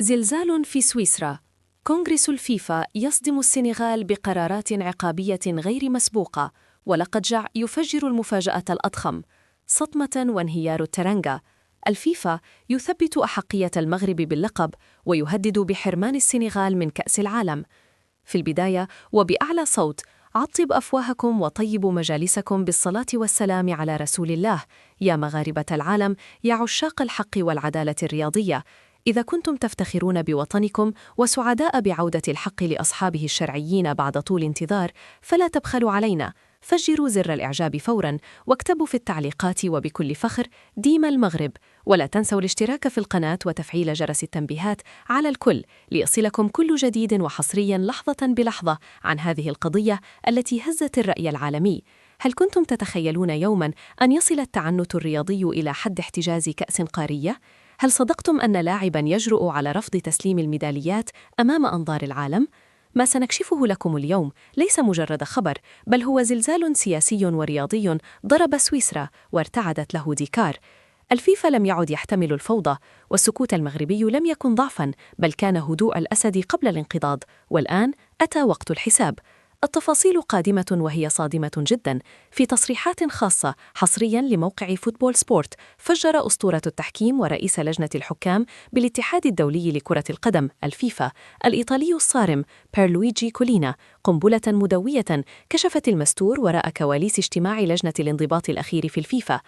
زلزال في سويسرا. كونغرس الفيفا يصدم السنغال بقرارات عقابية غير مسبوقة، ولقد جع يفجر المفاجأة الأضخم. صدمة وانهيار الترنجة. الفيفا يثبت أحقية المغرب باللقب ويهدد بحرمان السنغال من كأس العالم. في البداية وبأعلى صوت، عطب أفواهكم وطيبوا مجالسكم بالصلاة والسلام على رسول الله، يا مغاربة العالم، يا عشاق الحق والعدالة الرياضية. إذا كنتم تفتخرون بوطنكم وسعداء بعودة الحق لأصحابه الشرعيين بعد طول انتظار، فلا تبخلوا علينا. فجروا زر الإعجاب فوراً، واكتبوا في التعليقات وبكل فخر ديما المغرب. ولا تنسوا الاشتراك في القناة وتفعيل جرس التنبيهات على الكل ليصلكم كل جديد وحصرياً لحظة بلحظة عن هذه القضية التي هزت الرأي العالمي. هل كنتم تتخيلون يوماً أن يصل التعنت الرياضي إلى حد احتجاز كأس قارية؟ هل صدقتم أن لاعباً يجرؤ على رفض تسليم الميداليات أمام أنظار العالم؟ ما سنكشفه لكم اليوم ليس مجرد خبر، بل هو زلزال سياسي ورياضي ضرب سويسرا وارتعدت له ديكار. الفيفا لم يعد يحتمل الفوضى، والسكوت المغربي لم يكن ضعفاً، بل كان هدوء الأسد قبل الانقضاض. والآن أتى وقت الحساب. التفاصيل قادمة وهي صادمة جدا. في تصريحات خاصة حصريا لموقع فوتبول سبورت، فجر أسطورة التحكيم ورئيس لجنة الحكام بالاتحاد الدولي لكرة القدم الفيفا الإيطالي الصارم بيرلويجي كولينا قنبلة مدوية كشفت المستور وراء كواليس اجتماع لجنة الانضباط الأخير في الفيفا.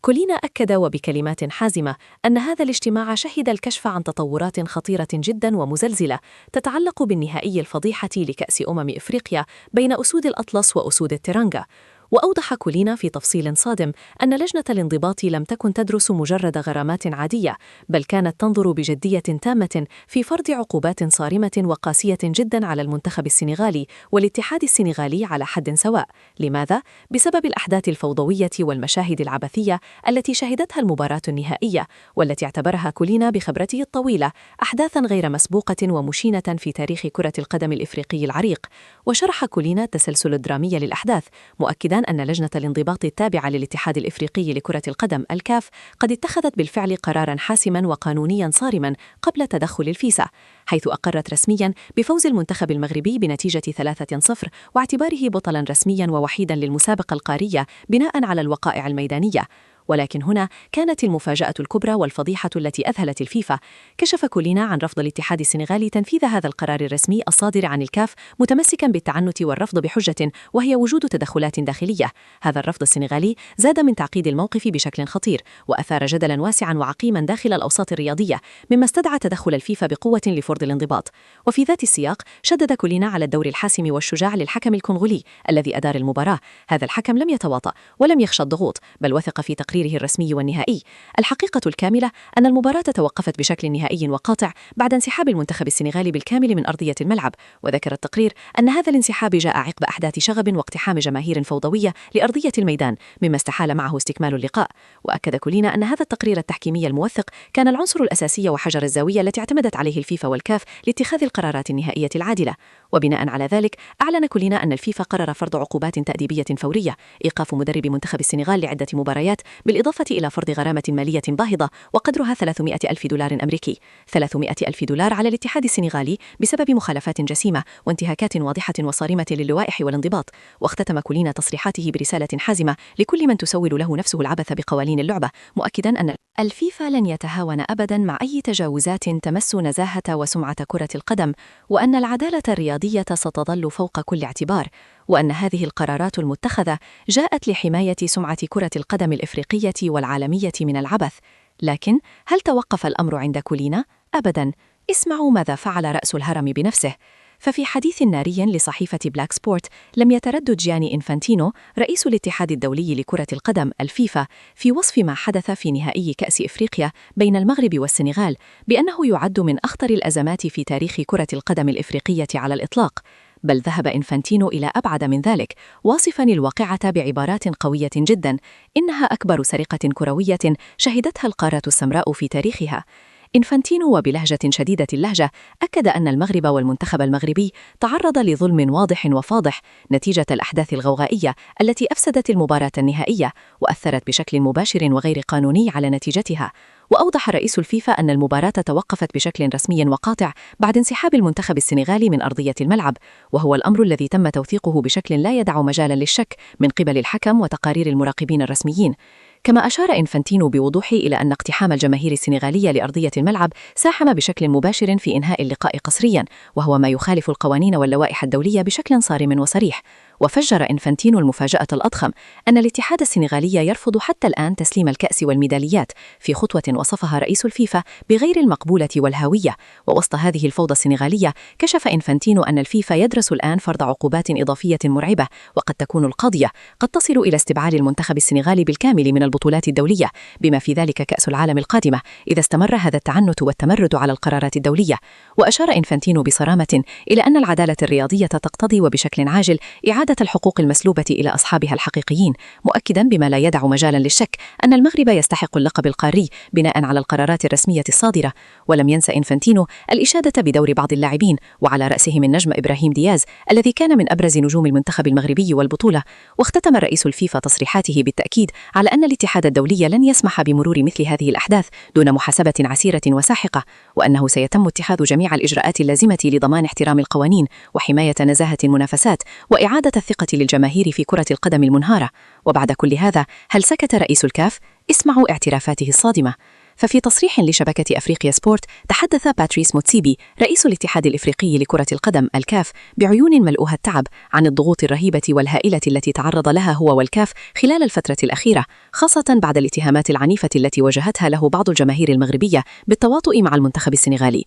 كولينا أكد وبكلمات حازمة أن هذا الاجتماع شهد الكشف عن تطورات خطيرة جدا ومزلزلة تتعلق بالنهائي الفضيحة لكأس إفريقيا بين أسود الأطلس وأسود الترنجة. وأوضح كولينا في تفصيل صادم أن لجنة الانضباط لم تكن تدرس مجرد غرامات عادية، بل كانت تنظر بجدية تامة في فرض عقوبات صارمة وقاسية جدا على المنتخب السنغالي والاتحاد السنغالي على حد سواء. لماذا؟ بسبب الأحداث الفوضوية والمشاهد العبثية التي شهدتها المباراة النهائية، والتي اعتبرها كولينا بخبرته الطويلة أحداثا غير مسبوقة ومشينة في تاريخ كرة القدم الإفريقي العريق. وشرح كولينا التسلسل الدرامي للأحداث، مؤكدا أن لجنة الانضباط التابعة للاتحاد الإفريقي لكرة القدم الكاف قد اتخذت بالفعل قراراً حاسماً وقانونياً صارماً قبل تدخل الفيفا، حيث أقرت رسمياً بفوز المنتخب المغربي بنتيجة 3-0 واعتباره بطلاً رسمياً ووحيداً للمسابقة القارية بناءً على الوقائع الميدانية. ولكن هنا كانت المفاجأة الكبرى والفضيحة التي أذهلت الفيفا. كشف كولينا عن رفض الاتحاد السنغالي تنفيذ هذا القرار الرسمي الصادر عن الكاف، متمسكا بالتعنت والرفض بحجة وهي وجود تدخلات داخلية. هذا الرفض السنغالي زاد من تعقيد الموقف بشكل خطير، وأثار جدلا واسعا وعقيما داخل الأوساط الرياضية، مما استدعى تدخل الفيفا بقوة لفرض الانضباط. وفي ذات السياق شدد كولينا على الدور الحاسم والشجاع للحكم الكونغولي الذي أدار المباراة. هذا الحكم لم يتواطأ ولم يخشى الضغوط، بل وثق في تقريره الرسمي والنهائي. الحقيقة الكاملة أن المباراة توقفت بشكل نهائي وقاطع بعد انسحاب المنتخب السنغالي بالكامل من أرضية الملعب. وذكر التقرير أن هذا الانسحاب جاء عقب أحداث شغب واقتحام جماهير فوضوية لأرضية الميدان، مما استحال معه استكمال اللقاء. وأكد كولينا أن هذا التقرير التحكيمي الموثق كان العنصر الأساسي وحجر الزاوية التي اعتمدت عليه الفيفا والكاف لاتخاذ القرارات النهائية العادلة. وبناء على ذلك أعلن كولينا أن الفيفا قرر فرض عقوبات تأديبية فورية، إيقاف مدرب منتخب السنغال لعدة مباريات، بالإضافة إلى فرض غرامة مالية باهظة وقدرها 300 ألف دولار أمريكي. 300 ألف دولار على الاتحاد السنغالي بسبب مخالفات جسيمة وانتهاكات واضحة وصارمة للوائح والانضباط. واختتم كولينا تصريحاته برسالة حازمة لكل من تسول له نفسه العبث بقوانين اللعبة، مؤكدا أن الفيفا لن يتهاون أبدا مع أي تجاوزات تمس نزاهة وسمعة كرة القدم، وأن العدالة الرياضية ستظل فوق كل اعتبار، وأن هذه القرارات المتخذة جاءت لحماية سمعة كرة القدم الإفريقية والعالمية من العبث. لكن هل توقف الأمر عند كولينا؟ أبدا. اسمعوا ماذا فعل رأس الهرم بنفسه. ففي حديث ناري لصحيفة بلاك سبورت، لم يتردد جياني إنفانتينو رئيس الاتحاد الدولي لكرة القدم الفيفا في وصف ما حدث في نهائي كأس إفريقيا بين المغرب والسنغال بأنه يعد من أخطر الأزمات في تاريخ كرة القدم الإفريقية على الإطلاق. بل ذهب إنفانتينو إلى أبعد من ذلك، واصفاً الواقعة بعبارات قوية جداً: إنها أكبر سرقة كروية شهدتها القارة السمراء في تاريخها. إنفانتينو وبلهجة شديدة اللهجة أكد أن المغرب والمنتخب المغربي تعرض لظلم واضح وفاضح نتيجة الأحداث الغوغائية التي أفسدت المباراة النهائية وأثرت بشكل مباشر وغير قانوني على نتيجتها. وأوضح رئيس الفيفا أن المباراة توقفت بشكل رسمي وقاطع بعد انسحاب المنتخب السنغالي من أرضية الملعب، وهو الأمر الذي تم توثيقه بشكل لا يدع مجالا للشك من قبل الحكم وتقارير المراقبين الرسميين. كما أشار إنفانتينو بوضوح إلى أن اقتحام الجماهير السنغالية لأرضية الملعب ساهم بشكل مباشر في إنهاء اللقاء قسريا، وهو ما يخالف القوانين واللوائح الدولية بشكل صارم وصريح. وفجر إنفانتينو المفاجأة الأضخم أن الاتحاد السنغالي يرفض حتى الآن تسليم الكأس والميداليات، في خطوة وصفها رئيس الفيفا بغير المقبولة والهاوية. ووسط هذه الفوضى السنغالية كشف إنفانتينو أن الفيفا يدرس الآن فرض عقوبات إضافية مرعبة، وقد تكون القاضية قد تصل إلى استبعاد المنتخب السنغالي بالكامل من البطولات الدولية، بما في ذلك كأس العالم القادمة، إذا استمر هذا التعنت والتمرد على القرارات الدولية. وأشار إنفانتينو بصرامة إلى أن العدالة الرياضية تقتضي وبشكل عاجل إعادة الحقوق المسلوبة إلى أصحابها الحقيقيين، مؤكدا بما لا يدع مجالا للشك أن المغرب يستحق اللقب القاري بناء على القرارات الرسمية الصادرة. ولم ينسى إنفانتينو الإشادة بدور بعض اللاعبين، وعلى رأسهم النجم إبراهيم دياز الذي كان من أبرز نجوم المنتخب المغربي والبطولة. واختتم رئيس الفيفا تصريحاته بالتأكيد على أن الاتحاد الدولي لن يسمح بمرور مثل هذه الأحداث دون محاسبة عسيرة وساحقة، وأنه سيتم اتخاذ جميع الإجراءات اللازمة لضمان احترام القوانين وحماية نزاهة المنافسات وإعادة الثقة للجماهير في كرة القدم المنهارة. وبعد كل هذا، هل سكت رئيس الكاف؟ اسمعوا اعترافاته الصادمة. ففي تصريح لشبكة أفريقيا سبورت تحدث باتريس موتسيبي رئيس الاتحاد الإفريقي لكرة القدم الكاف بعيون ملؤها التعب عن الضغوط الرهيبة والهائلة التي تعرض لها هو والكاف خلال الفترة الأخيرة، خاصة بعد الاتهامات العنيفة التي وجهتها له بعض الجماهير المغربية بالتواطؤ مع المنتخب السنغالي.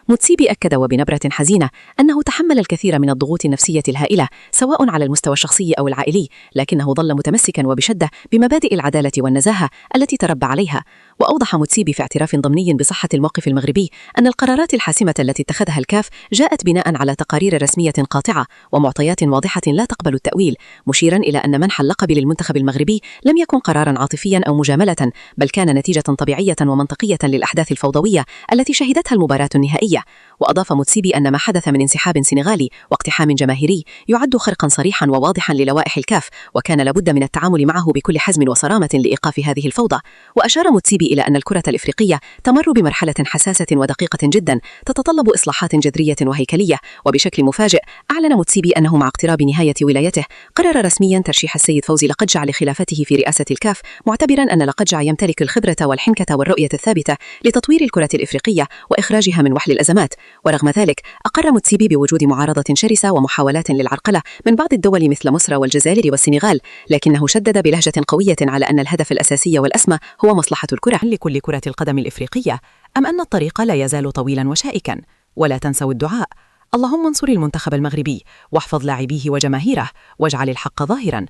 موتسيبي أكد وبنبرة حزينة أنه تحمل الكثير من الضغوط النفسية الهائلة سواء على المستوى الشخصي أو العائلي، لكنه ظل متمسكا وبشدة بمبادئ العدالة والنزاهة التي تربى عليها. وأوضح موتسيبي في اعتراف ضمني بصحة الموقف المغربي أن القرارات الحاسمة التي اتخذها الكاف جاءت بناء على تقارير رسمية قاطعة ومعطيات واضحة لا تقبل التأويل، مشيرا إلى أن منح اللقب للمنتخب المغربي لم يكن قرارا عاطفيا أو مجاملة، بل كان نتيجة طبيعية ومنطقية للأحداث الفوضوية التي شهدتها المباراة النهائية. وأضاف موتسيبي أن ما حدث من انسحاب سنغالي واقتحام جماهيري يعد خرقا صريحا وواضحا للوائح الكاف، وكان لابد من التعامل معه بكل حزم وصرامة لإيقاف هذه الفوضى. وأشار موتسيبي إلى أن الكرة الإفريقية تمر بمرحلة حساسة ودقيقة جدا تتطلب إصلاحات جذرية وهيكلية. وبشكل مفاجئ أعلن موتسيبي أنه مع اقتراب نهاية ولايته قرر رسميا ترشيح السيد فوزي لقجع لخلافته في رئاسة الكاف، معتبرا أن لقجع يمتلك الخبرة والحنكة والرؤية الثابتة لتطوير الكرة الإفريقية وإخراجها من وحل الأزمات. ورغم ذلك أقر موتسيبي بوجود معارضة شرسة ومحاولات للعرقلة من بعض الدول مثل مصر والجزائر والسنغال، لكنه شدد بلهجة قوية على أن الهدف الأساسي والأسمى هو مصلحة الكرة لكل كرة القدم الإفريقية، أم أن الطريق لا يزال طويلا وشائكا. ولا تنسوا الدعاء. اللهم انصر المنتخب المغربي واحفظ لاعبيه وجماهيره واجعل الحق ظاهرا